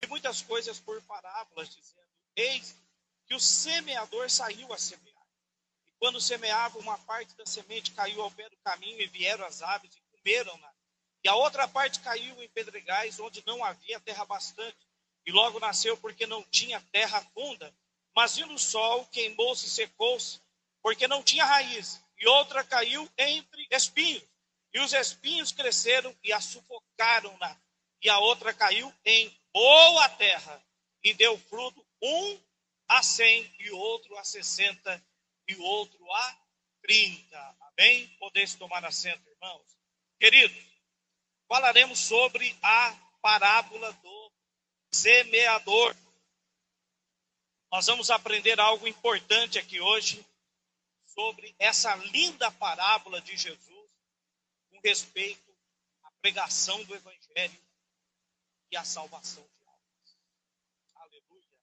E muitas coisas por parábolas, dizendo: eis que o semeador saiu a semear. E quando semeava, uma parte da semente caiu ao pé do caminho, e vieram as aves e comeram-na. E a outra parte caiu em pedregais, onde não havia terra bastante. E logo nasceu, porque não tinha terra funda. Mas vindo o sol, queimou-se e secou-se, porque não tinha raiz. E outra caiu entre espinhos. E os espinhos cresceram e a sufocaram-na. E a outra caiu em boa terra, e deu fruto, um a 100, e outro a 60, e o outro a 30. Amém? Podeis tomar assento, irmãos. Queridos, falaremos sobre a parábola do semeador. Nós vamos aprender algo importante aqui hoje sobre essa linda parábola de Jesus com respeito à pregação do evangelho e à salvação de almas. Aleluia.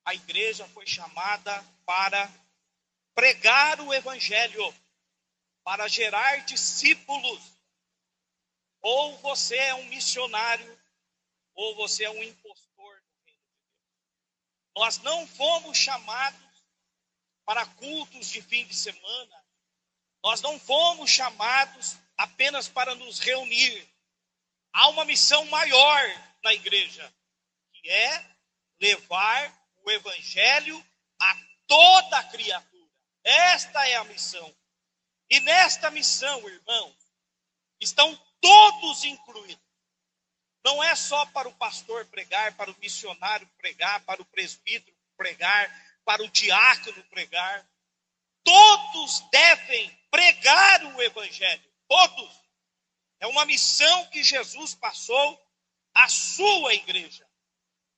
A igreja foi chamada para pregar o evangelho, para gerar discípulos. Ou você é um missionário, ou você é um impostor no reino de Deus. Nós não fomos chamados para cultos de fim de semana. Nós não fomos chamados apenas para nos reunir. Há uma missão maior na igreja, que é levar o evangelho a toda a criatura. Esta é a missão. E nesta missão, irmãos, estão todos incluídos. Não é só para o pastor pregar, para o missionário pregar, para o presbítero pregar, para o diácono pregar. Todos devem pregar o evangelho. Todos. É uma missão que Jesus passou à sua igreja.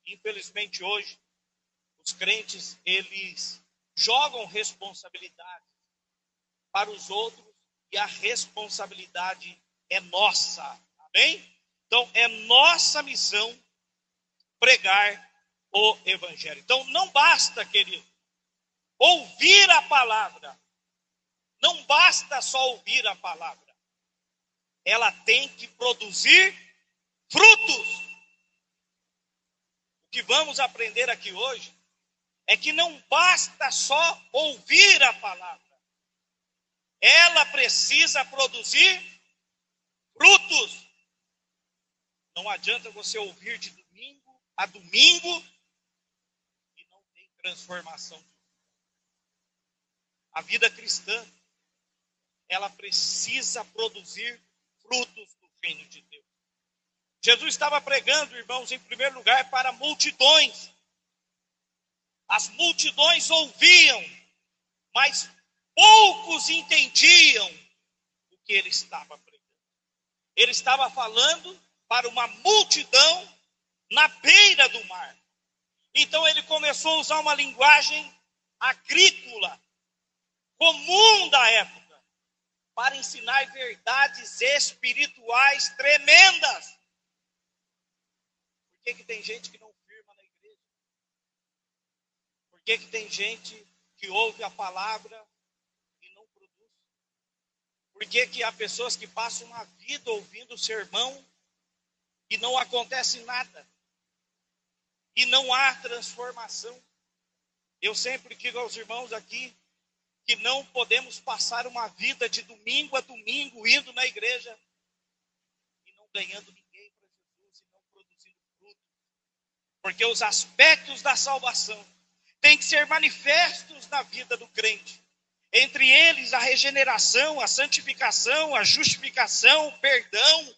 Infelizmente hoje, os crentes, eles jogam responsabilidade para os outros e a responsabilidade é nossa. Amém? Então, é nossa missão pregar o evangelho. Então, não basta, querido, ouvir a palavra. Não basta só ouvir a palavra. Ela tem que produzir frutos. O que vamos aprender aqui hoje é que não basta só ouvir a palavra. Ela precisa produzir frutos. Não adianta você ouvir de domingo a domingo e não tem transformação. A vida cristã, ela precisa produzir frutos do reino de Deus. Jesus estava pregando, irmãos, em primeiro lugar para multidões. As multidões ouviam, mas poucos entendiam o que ele estava pregando. Ele estava falando para uma multidão na beira do mar. Então ele começou a usar uma linguagem agrícola, comum da época, para ensinar verdades espirituais tremendas. Por que tem gente que não firma na igreja? Por que tem gente que ouve a palavra e não produz? Por que há pessoas que passam uma vida ouvindo o sermão e não acontece nada? E não há transformação? Eu sempre digo aos irmãos aqui que não podemos passar uma vida de domingo a domingo indo na igreja e não ganhando ninguém para Jesus e não produzindo fruto. Porque os aspectos da salvação têm que ser manifestos na vida do crente. Entre eles a regeneração, a santificação, a justificação, o perdão.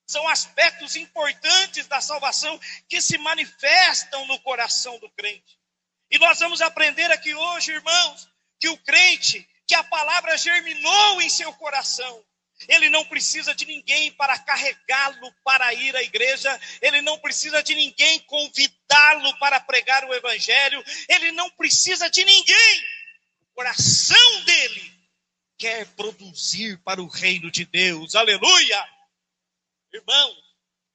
São aspectos importantes da salvação que se manifestam no coração do crente. E nós vamos aprender aqui hoje, irmãos, que o crente, que a palavra germinou em seu coração, ele não precisa de ninguém para carregá-lo para ir à igreja, ele não precisa de ninguém convidá-lo para pregar o evangelho, ele não precisa de ninguém. O coração dele quer produzir para o reino de Deus. Aleluia! Irmão,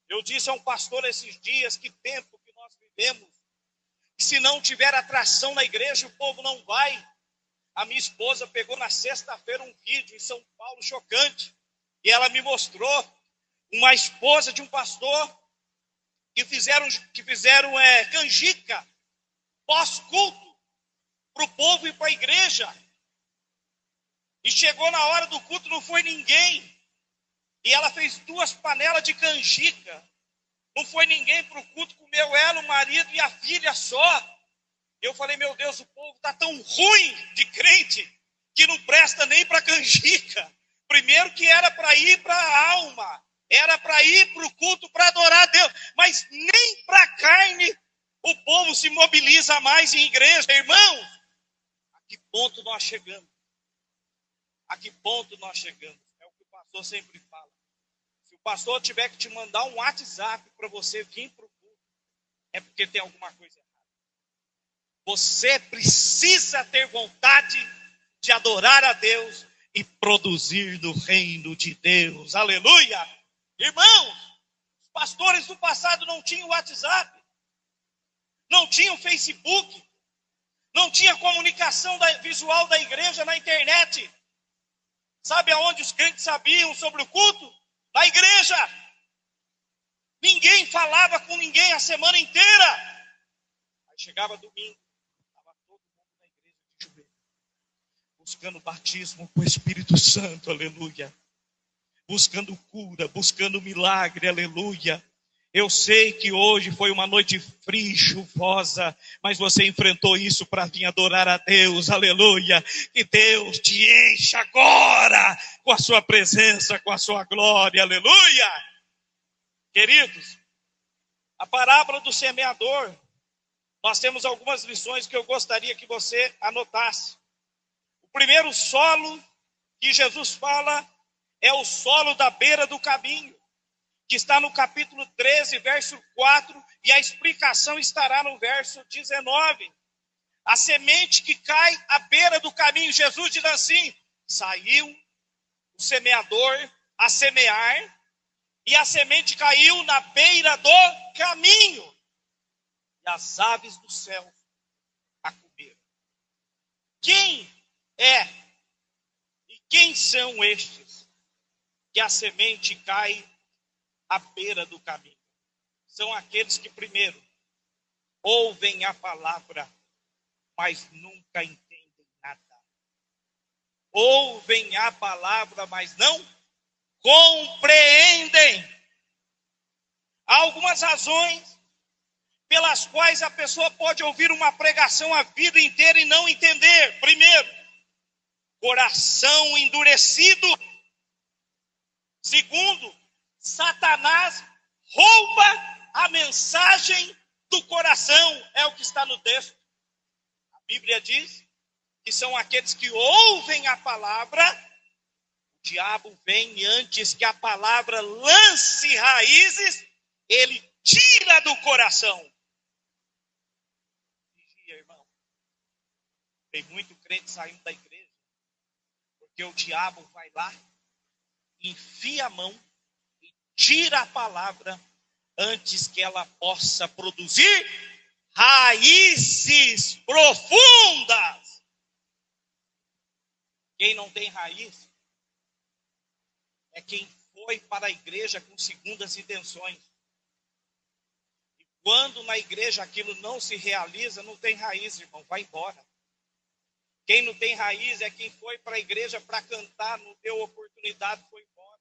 eu disse a um pastor esses dias, que tempo que nós vivemos, que se não tiver atração na igreja, o povo não vai. A minha esposa pegou na sexta-feira um vídeo em São Paulo chocante, e ela me mostrou uma esposa de um pastor que fizeram canjica pós-culto para o povo e para a igreja. E chegou na hora do culto, não foi ninguém. E ela fez 2 panelas de canjica. Não foi ninguém para o culto, comeu ela, o marido e a filha só. Eu falei, meu Deus, o povo está tão ruim de crente que não presta nem para canjica. Primeiro que era para ir para a alma, era para ir para o culto para adorar a Deus, mas nem para a carne o povo se mobiliza mais em igreja, irmão. A que ponto nós chegamos? A que ponto nós chegamos? É o que o pastor sempre fala. Se o pastor tiver que te mandar um WhatsApp para você vir para o culto, é porque tem alguma coisa errada. Você precisa ter vontade de adorar a Deus e produzir no reino de Deus. Aleluia! Irmãos, os pastores do passado não tinham WhatsApp, não tinham Facebook, não tinha comunicação visual da igreja na internet. Sabe aonde os crentes sabiam sobre o culto? Na igreja. Ninguém falava com ninguém a semana inteira. Aí chegava domingo, estava todo mundo na igreja de joelho, buscando batismo com o Espírito Santo, aleluia. Buscando cura, buscando milagre, aleluia. Eu sei que hoje foi uma noite fria e chuvosa, mas você enfrentou isso para vir adorar a Deus, aleluia. Que Deus te encha agora com a sua presença, com a sua glória, aleluia. Queridos, a parábola do semeador, nós temos algumas lições que eu gostaria que você anotasse. O primeiro solo que Jesus fala é o solo da beira do caminho, que está no capítulo 13, verso 4, e a explicação estará no verso 19. A semente que cai à beira do caminho, Jesus diz assim: saiu o semeador a semear, e a semente caiu na beira do caminho, e as aves do céu a comeram. Quem é e quem são estes que a semente cai à beira do caminho? São aqueles que primeiro ouvem a palavra, mas nunca entendem nada. Ouvem a palavra, mas não compreendem. Há algumas razões pelas quais a pessoa pode ouvir uma pregação a vida inteira e não entender. Primeiro, coração endurecido. Segundo, Satanás rouba a mensagem do coração. É o que está no texto. A Bíblia diz que são aqueles que ouvem a palavra. O diabo vem antes que a palavra lance raízes, ele tira do coração. Vigia, irmão. Tem muito crente saindo da igreja porque o diabo vai lá, enfia a mão e tira a palavra antes que ela possa produzir raízes profundas. Quem não tem raiz é quem foi para a igreja com segundas intenções. E quando na igreja aquilo não se realiza, não tem raiz, irmão, vai embora. Quem não tem raiz é quem foi para a igreja para cantar, não deu oportunidade, foi embora.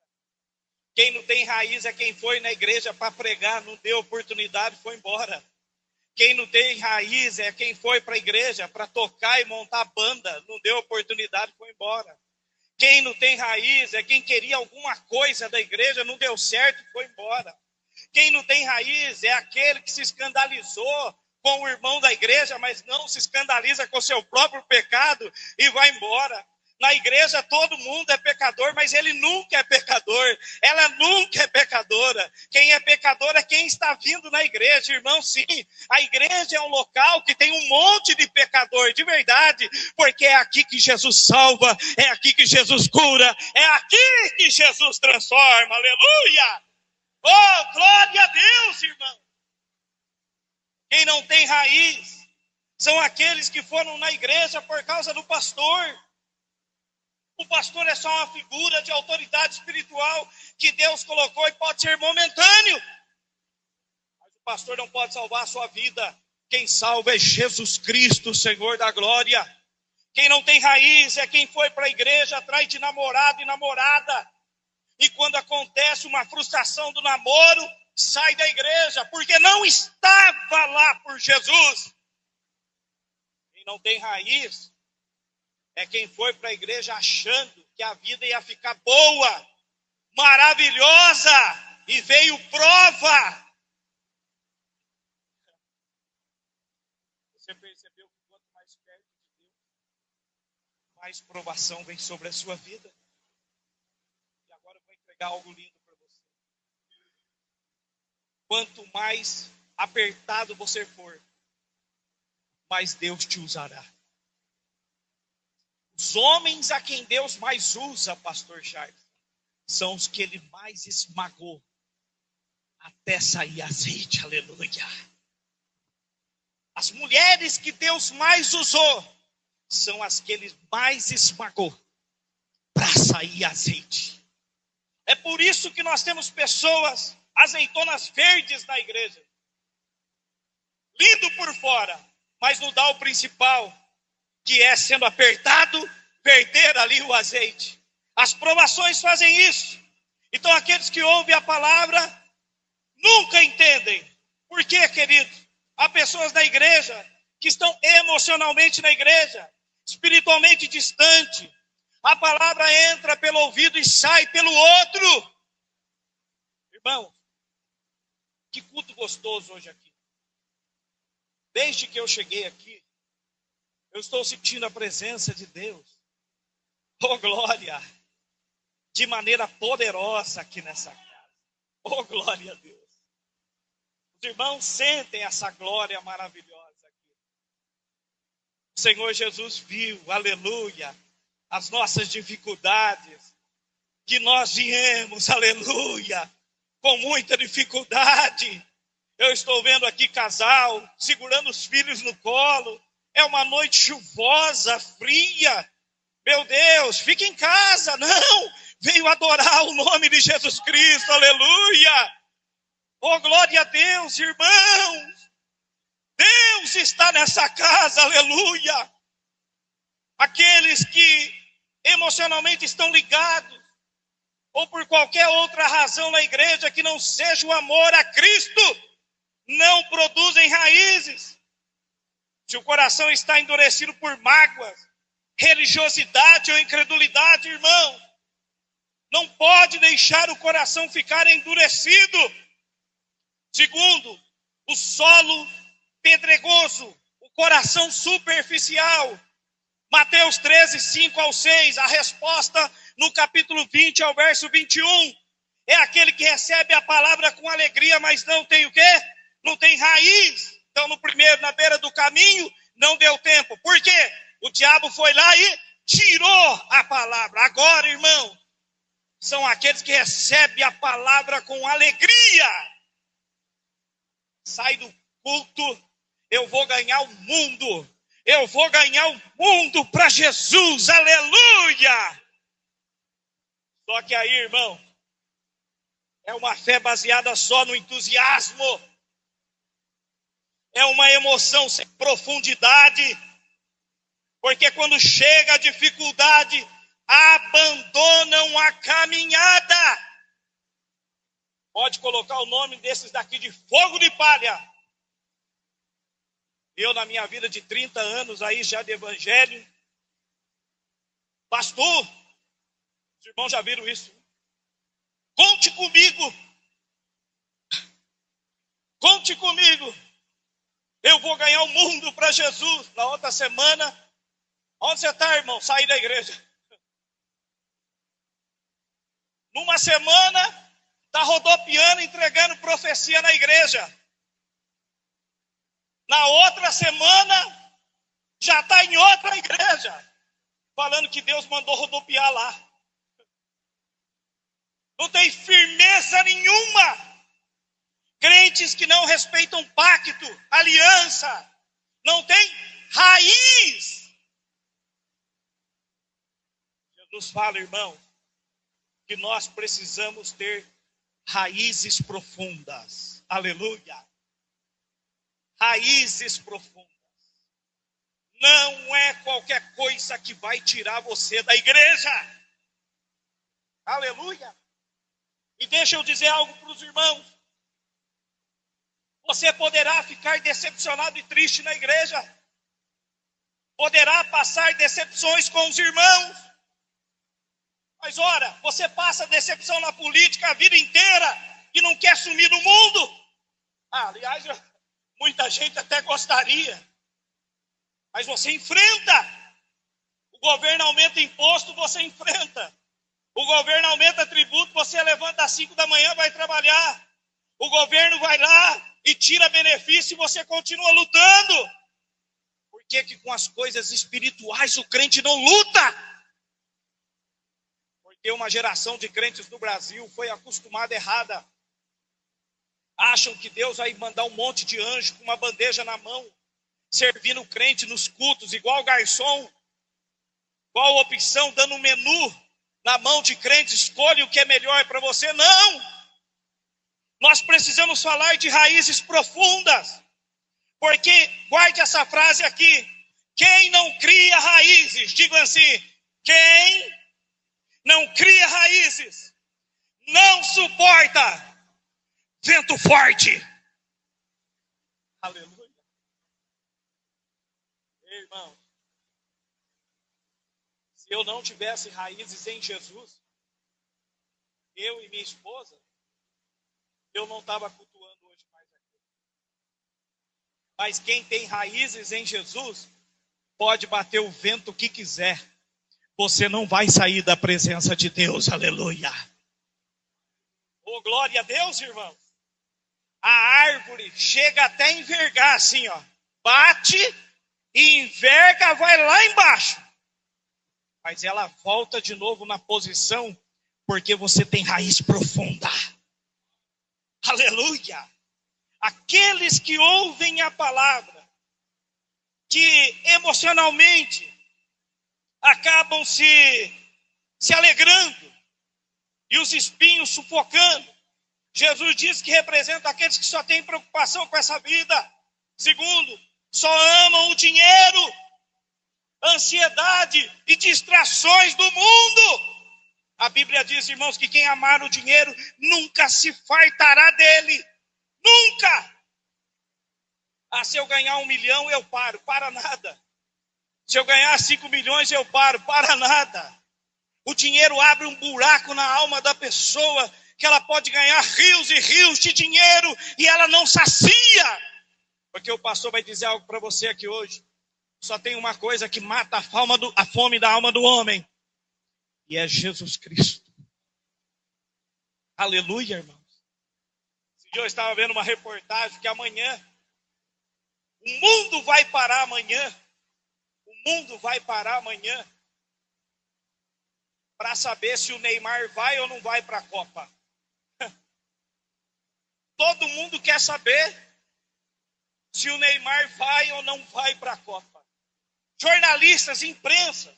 Quem não tem raiz é quem foi na igreja para pregar, não deu oportunidade, foi embora. Quem não tem raiz é quem foi para a igreja para tocar e montar banda, não deu oportunidade, foi embora. Quem não tem raiz é quem queria alguma coisa da igreja, não deu certo, foi embora. Quem não tem raiz é aquele que se escandalizou com o irmão da igreja, mas não se escandaliza com o seu próprio pecado e vai embora. Na igreja todo mundo é pecador, mas ele nunca é pecador. Ela nunca é pecadora. Quem é pecador é quem está vindo na igreja, irmão. Sim, a igreja é um local que tem um monte de pecador, de verdade, porque é aqui que Jesus salva, é aqui que Jesus cura, é aqui que Jesus transforma. Aleluia! Oh, glória a Deus, irmão! Quem não tem raiz são aqueles que foram na igreja por causa do pastor. O pastor é só uma figura de autoridade espiritual que Deus colocou e pode ser momentâneo. Mas o pastor não pode salvar a sua vida. Quem salva é Jesus Cristo, Senhor da glória. Quem não tem raiz é quem foi para a igreja atrás de namorado e namorada. E quando acontece uma frustração do namoro, sai da igreja, porque não estava lá por Jesus. Quem não tem raiz é quem foi para a igreja achando que a vida ia ficar boa, maravilhosa, e veio prova. Você percebeu que quanto mais perto de Deus, mais provação vem sobre a sua vida? E agora eu vou entregar algo lindo para você. Quanto mais apertado você for, mais Deus te usará. Os homens a quem Deus mais usa, pastor Charles, são os que ele mais esmagou até sair azeite, aleluia. As mulheres que Deus mais usou são as que ele mais esmagou para sair azeite. É por isso que nós temos pessoas, azeitonas verdes na igreja. Lindo por fora, mas não dá o principal, que é, sendo apertado, perder ali o azeite. As provações fazem isso. Então aqueles que ouvem a palavra nunca entendem. Por quê, querido? Há pessoas na igreja que estão emocionalmente na igreja, espiritualmente distante. A palavra entra pelo ouvido e sai pelo outro. Irmão, que culto gostoso hoje aqui. Desde que eu cheguei aqui, eu estou sentindo a presença de Deus. Oh, glória! De maneira poderosa aqui nessa casa. Oh, glória a Deus! Os irmãos sentem essa glória maravilhosa aqui. O Senhor Jesus viu, aleluia, as nossas dificuldades, que nós viemos, aleluia, com muita dificuldade. Eu estou vendo aqui casal, segurando os filhos no colo. É uma noite chuvosa, fria. Meu Deus, fica em casa. Não, veio adorar o nome de Jesus Cristo, aleluia. Oh, glória a Deus, irmãos. Deus está nessa casa, aleluia. Aqueles que emocionalmente estão ligados, ou por qualquer outra razão na igreja que não seja o amor a Cristo, não produzem raízes. Se o coração está endurecido por mágoas, religiosidade ou incredulidade, irmão, não pode deixar o coração ficar endurecido. Segundo, o solo pedregoso, o coração superficial. Mateus 13, 5 ao 6, a resposta no capítulo 20 ao verso 21. É aquele que recebe a palavra com alegria, mas não tem o quê? Não tem raiz. Então, no primeiro, na beira do caminho, não deu tempo. Por quê? O diabo foi lá e tirou a palavra. Agora, irmão, são aqueles que recebem a palavra com alegria. Sai do culto, eu vou ganhar o mundo. Eu vou ganhar o mundo para Jesus, aleluia! Só que aí, irmão, é uma fé baseada só no entusiasmo. É uma emoção sem profundidade. Porque quando chega a dificuldade, abandonam a caminhada. Pode colocar o nome desses daqui de fogo de palha. Eu, na minha vida de 30 anos aí já de evangelho, pastor, os irmãos já viram isso. Conte comigo. Conte comigo. Eu vou ganhar o mundo para Jesus. Na outra semana, onde você está, irmão? Saí da igreja. Numa semana, está rodopiando, entregando profecia na igreja. Na outra semana, já está em outra igreja, falando que Deus mandou rodopiar lá. Não tem firmeza nenhuma. Crentes que não respeitam pacto, aliança, não tem raiz. Jesus fala, irmão, que nós precisamos ter raízes profundas. Aleluia. raízes profundas. Não é qualquer coisa que vai tirar você da igreja. Aleluia. E deixa eu dizer algo para os irmãos. Você poderá ficar decepcionado e triste na igreja. Poderá passar decepções com os irmãos. Mas ora, você passa decepção na política a vida inteira e não quer sumir do mundo. Aliás, muita gente até gostaria. Mas você enfrenta. O governo aumenta imposto, você enfrenta. O governo aumenta tributo, você levanta às 5 da manhã, vai trabalhar. O governo vai lá e tira benefício e você continua lutando. Por que com as coisas espirituais o crente não luta? Porque uma geração de crentes no Brasil foi acostumada errada. Acham que Deus vai mandar um monte de anjo com uma bandeja na mão, servindo o crente nos cultos, igual garçom. Qual opção, dando um menu na mão de crente, escolhe o que é melhor para você. Não! Nós precisamos falar de raízes profundas. Porque, guarde essa frase aqui. Quem não cria raízes, digam assim, quem não cria raízes, não suporta vento forte. Aleluia. Irmão, se eu não tivesse raízes em Jesus, eu e minha esposa, eu não estava cultuando hoje mais aqui. Mas quem tem raízes em Jesus, pode bater o vento que quiser. Você não vai sair da presença de Deus, aleluia. Oh, glória a Deus, irmão. A árvore chega até a envergar assim, ó. Bate e enverga, vai lá embaixo. Mas ela volta de novo na posição, porque você tem raiz profunda. Aleluia. Aqueles que ouvem a palavra, que emocionalmente acabam se alegrando e os espinhos sufocando. Jesus diz que representa aqueles que só têm preocupação com essa vida. Segundo, só amam o dinheiro, ansiedade e distrações do mundo. A Bíblia diz, irmãos, que quem amar o dinheiro nunca se fartará dele. Nunca! Ah, se eu ganhar 1 milhão, eu paro. Para nada. Se eu ganhar 5 milhões, eu paro. Para nada. O dinheiro abre um buraco na alma da pessoa, que ela pode ganhar rios e rios de dinheiro e ela não sacia. Porque o pastor vai dizer algo para você aqui hoje. Só tem uma coisa que mata a fome da alma do homem. E é Jesus Cristo. Aleluia, irmãos. Esse dia eu estava vendo uma reportagem que amanhã, o mundo vai parar amanhã. O mundo vai parar amanhã para saber se o Neymar vai ou não vai para a Copa. Todo mundo quer saber se o Neymar vai ou não vai para a Copa. Jornalistas, imprensa,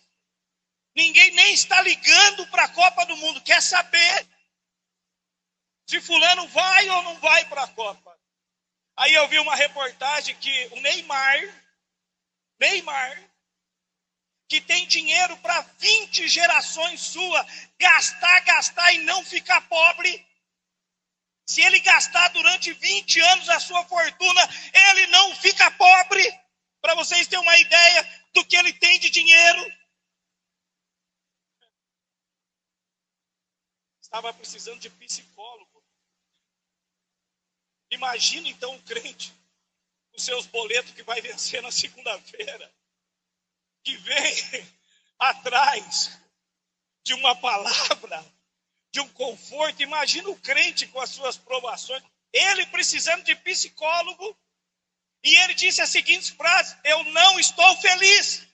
ninguém nem está ligando para a Copa do Mundo. Quer saber se fulano vai ou não vai para a Copa. Aí eu vi uma reportagem que o Neymar, que tem dinheiro para 20 gerações sua, gastar e não ficar pobre. Se ele gastar durante 20 anos a sua fortuna, ele não fica pobre. Para vocês terem uma ideia do que ele tem de dinheiro. Estava precisando de psicólogo. Imagina então o crente, os seus boletos que vai vencer na segunda-feira, que vem atrás de uma palavra, de um conforto. Imagina o crente com as suas provações, ele precisando de psicólogo, e ele disse a seguinte frase: eu não estou feliz.